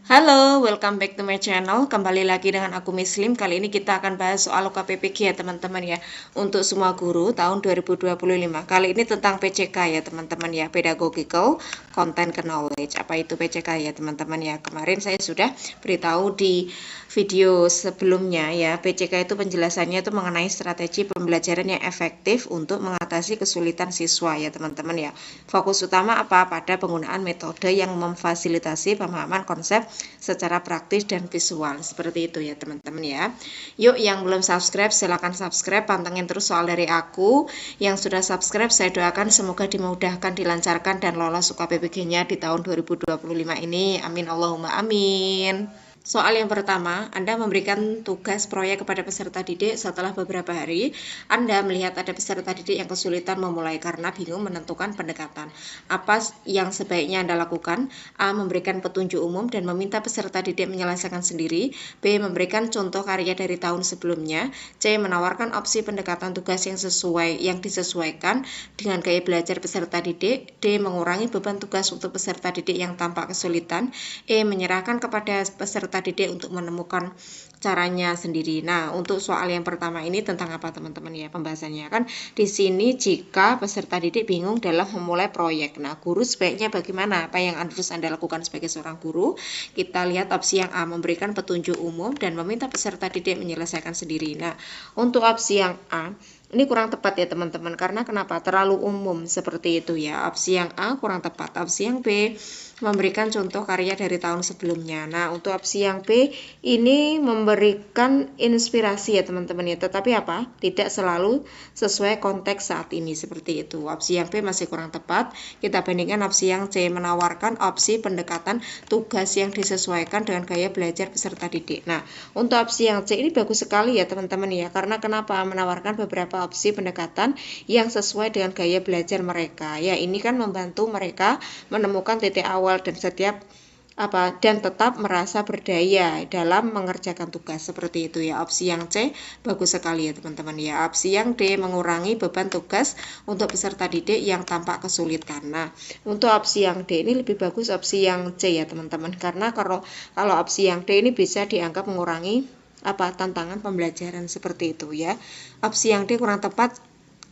Halo, welcome back to my channel. Kembali lagi dengan aku Muslim. Kali ini kita akan bahas soal UKPPG ya teman-teman ya. Untuk semua guru tahun 2025. Kali ini tentang PCK ya teman-teman ya. Pedagogical Content Knowledge. Apa itu PCK ya teman-teman ya. Kemarin saya sudah beritahu di video sebelumnya ya. PCK itu penjelasannya itu mengenai strategi pembelajaran yang efektif untuk mengatasi kesulitan siswa ya teman-teman ya. Fokus utama apa? Pada penggunaan metode yang memfasilitasi pemahaman konsep secara praktis dan visual. Seperti itu ya teman-teman ya. Yuk yang belum subscribe silahkan subscribe, pantengin terus soal dari aku. Yang sudah subscribe saya doakan semoga dimudahkan, dilancarkan dan lolos UKPPG-nya di tahun 2025 ini. Amin Allahumma amin. Soal yang pertama, Anda memberikan tugas proyek kepada peserta didik. Setelah beberapa hari, Anda melihat ada peserta didik yang kesulitan memulai karena bingung menentukan pendekatan. Apa yang sebaiknya Anda lakukan? A. Memberikan petunjuk umum dan meminta peserta didik menyelesaikan sendiri. B. Memberikan contoh karya dari tahun sebelumnya. C. Menawarkan opsi pendekatan tugas yang disesuaikan dengan gaya belajar peserta didik. D. Mengurangi beban tugas untuk peserta didik yang tampak kesulitan. E. Menyerahkan kepada peserta didik untuk menemukan caranya sendiri. Nah, untuk soal yang pertama ini tentang apa teman-teman ya pembahasannya kan di sini jika peserta didik bingung dalam memulai proyek. Nah, guru sebaiknya bagaimana? Apa yang harus Anda lakukan sebagai seorang guru? Kita lihat opsi yang A, memberikan petunjuk umum dan meminta peserta didik menyelesaikan sendiri. Nah, untuk opsi yang A ini kurang tepat ya teman-teman, karena kenapa? Terlalu umum seperti itu ya. Opsi yang A kurang tepat. Opsi yang B memberikan contoh karya dari tahun sebelumnya. Nah, untuk opsi yang B ini memberikan inspirasi ya teman-teman ya. Tetapi apa? Tidak selalu sesuai konteks saat ini seperti itu. Opsi yang B masih kurang tepat. Kita bandingkan opsi yang C, menawarkan opsi pendekatan tugas yang disesuaikan dengan gaya belajar peserta didik. Nah, untuk opsi yang C ini bagus sekali ya teman-teman ya. Karena kenapa? Menawarkan beberapa opsi pendekatan yang sesuai dengan gaya belajar mereka. Ya, ini kan membantu mereka menemukan titik awal dan tetap merasa berdaya dalam mengerjakan tugas seperti itu ya. Opsi yang C bagus sekali ya teman-teman ya. Opsi yang D mengurangi beban tugas untuk peserta didik yang tampak kesulitan. Nah, untuk opsi yang D ini lebih bagus opsi yang C ya teman-teman, karena kalau opsi yang D ini bisa dianggap mengurangi tantangan pembelajaran seperti itu ya. Opsi yang D kurang tepat.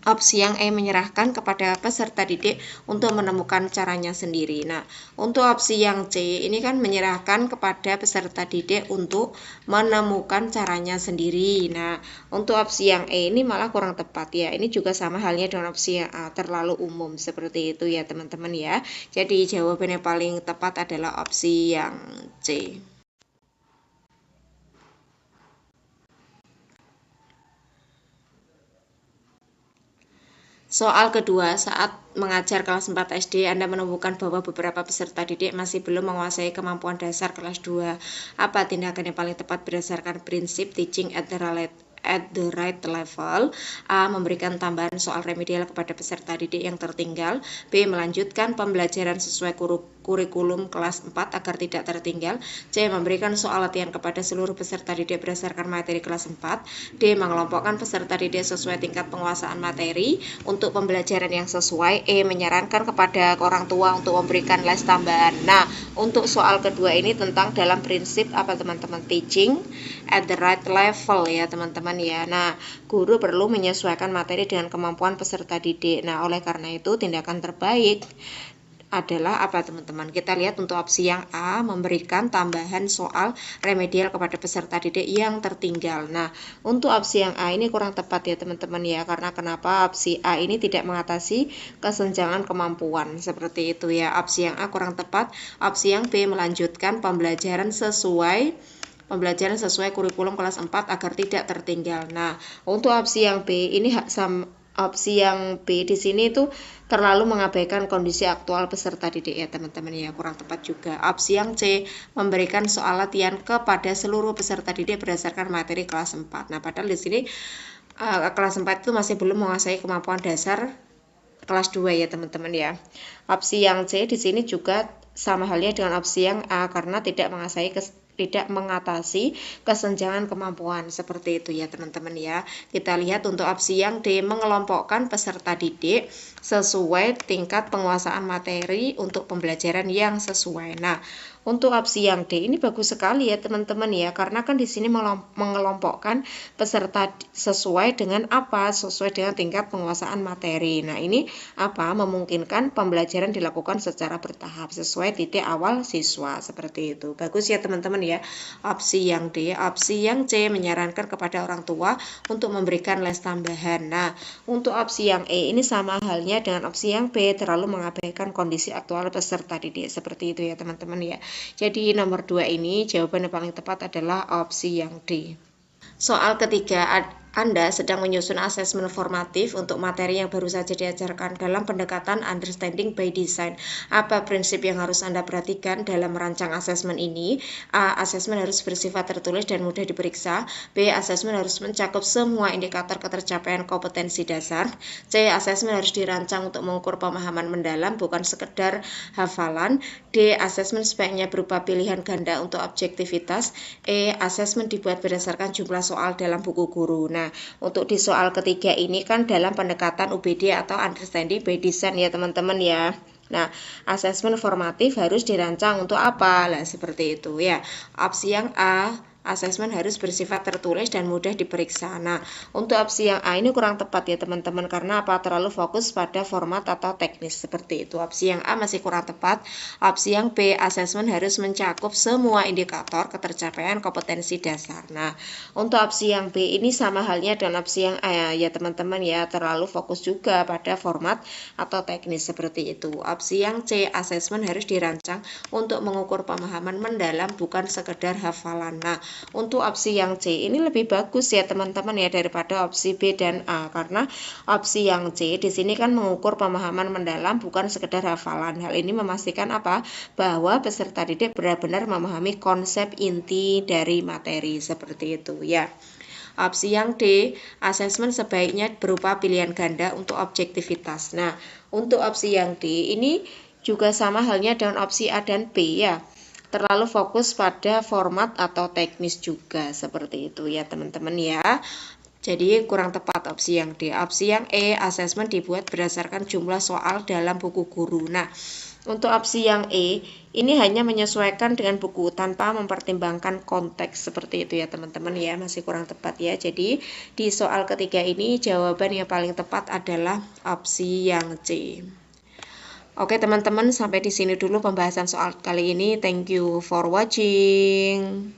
Opsi yang E menyerahkan kepada peserta didik untuk menemukan caranya sendiri. Nah, untuk opsi yang C ini kan menyerahkan kepada peserta didik untuk menemukan caranya sendiri. Nah, untuk opsi yang E ini malah kurang tepat ya. Ini juga sama halnya dengan opsi yang A, terlalu umum seperti itu ya teman-teman ya. Jadi jawaban yang paling tepat adalah opsi yang C. Soal kedua, saat mengajar kelas 4 SD, Anda menemukan bahwa beberapa peserta didik masih belum menguasai kemampuan dasar kelas 2. Apa tindakan yang paling tepat berdasarkan prinsip teaching at the right level? A. Memberikan tambahan soal remedial kepada peserta didik yang tertinggal. B. Melanjutkan pembelajaran sesuai kurikulum kelas 4 agar tidak tertinggal. C. Memberikan soal latihan kepada seluruh peserta didik berdasarkan materi kelas 4. D. Mengelompokkan peserta didik sesuai tingkat penguasaan materi untuk pembelajaran yang sesuai. E. Menyarankan kepada orang tua untuk memberikan les tambahan. Nah, untuk soal kedua ini tentang dalam prinsip apa teman-teman? Teaching at the right level ya teman-teman ya. Nah, guru perlu menyesuaikan materi dengan kemampuan peserta didik. Nah, oleh karena itu tindakan terbaik adalah apa teman-teman? Kita lihat untuk opsi yang A, memberikan tambahan soal remedial kepada peserta didik yang tertinggal. Nah, untuk opsi yang A ini kurang tepat ya teman-teman ya, karena kenapa? Opsi A ini tidak mengatasi kesenjangan kemampuan seperti itu ya. Opsi yang A kurang tepat. Opsi yang B melanjutkan pembelajaran sesuai kurikulum kelas 4 agar tidak tertinggal. Nah, untuk opsi yang B ini opsi yang B di sini itu terlalu mengabaikan kondisi aktual peserta didik ya teman-teman ya, kurang tepat juga. Opsi yang C memberikan soal latihan kepada seluruh peserta didik berdasarkan materi kelas 4. Nah, padahal di sini kelas 4 itu masih belum menguasai kemampuan dasar kelas 2 ya teman-teman ya. Opsi yang C di sini juga sama halnya dengan opsi yang A, karena tidak mengatasi kesenjangan kemampuan seperti itu ya teman-teman ya. Kita lihat untuk opsi yang D, mengelompokkan peserta didik sesuai tingkat penguasaan materi untuk pembelajaran yang sesuai. Nah, Untuk opsi yang D ini bagus sekali ya teman-teman ya, karena kan di sini mengelompokkan peserta sesuai dengan apa? Sesuai dengan tingkat penguasaan materi. Nah, ini apa? Memungkinkan pembelajaran dilakukan secara bertahap sesuai titik awal siswa, seperti itu. Bagus ya teman-teman ya. Opsi yang D. Opsi yang C menyarankan kepada orang tua untuk memberikan les tambahan. Nah, untuk opsi yang E ini sama halnya dengan opsi yang B, terlalu mengabaikan kondisi aktual peserta didik, seperti itu ya teman-teman ya. Jadi nomor 2 ini jawaban yang paling tepat adalah opsi yang D. Soal ketiga, Anda sedang menyusun asesmen formatif untuk materi yang baru saja diajarkan dalam pendekatan understanding by design. Apa prinsip yang harus Anda perhatikan dalam merancang asesmen ini? A. Asesmen harus bersifat tertulis dan mudah diperiksa. B. Asesmen harus mencakup semua indikator ketercapaian kompetensi dasar. C. Asesmen harus dirancang untuk mengukur pemahaman mendalam, bukan sekedar hafalan. D. Asesmen sebaiknya berupa pilihan ganda untuk objektivitas. E. Asesmen dibuat berdasarkan jumlah soal dalam buku guru. Nah, untuk di soal ketiga ini kan dalam pendekatan UBD atau understanding by design ya teman-teman ya. Nah, asesmen formatif harus dirancang untuk apa? Lah, seperti itu ya. Opsi yang A, asesmen harus bersifat tertulis dan mudah diperiksa. Nah, untuk opsi yang A ini kurang tepat ya teman-teman, karena apa? Terlalu fokus pada format atau teknis, seperti itu. Opsi yang A masih kurang tepat. Opsi yang B, asesmen harus mencakup semua indikator ketercapaian kompetensi dasar. Nah, untuk opsi yang B ini sama halnya dengan opsi yang A ya teman-teman ya, terlalu fokus juga pada format atau teknis, seperti itu. Opsi yang C, asesmen harus dirancang untuk mengukur pemahaman mendalam, bukan sekedar hafalan. Nah, untuk opsi yang C ini lebih bagus ya teman-teman ya daripada opsi B dan A, karena opsi yang C di sini kan mengukur pemahaman mendalam, bukan sekedar hafalan. Hal ini memastikan apa? Bahwa peserta didik benar-benar memahami konsep inti dari materi, seperti itu ya. Opsi yang D, asesmen sebaiknya berupa pilihan ganda untuk objektivitas. Nah, untuk opsi yang D ini juga sama halnya dengan opsi A dan B ya. Terlalu fokus pada format atau teknis juga, seperti itu ya teman-teman ya. Jadi kurang tepat opsi yang D. Opsi yang E, asesmen dibuat berdasarkan jumlah soal dalam buku guru. Nah, untuk opsi yang E, ini hanya menyesuaikan dengan buku tanpa mempertimbangkan konteks, seperti itu ya teman-teman ya, masih kurang tepat ya. Jadi di soal ketiga ini jawaban yang paling tepat adalah opsi yang C. Oke teman-teman, sampai di sini dulu pembahasan soal kali ini. Thank you for watching.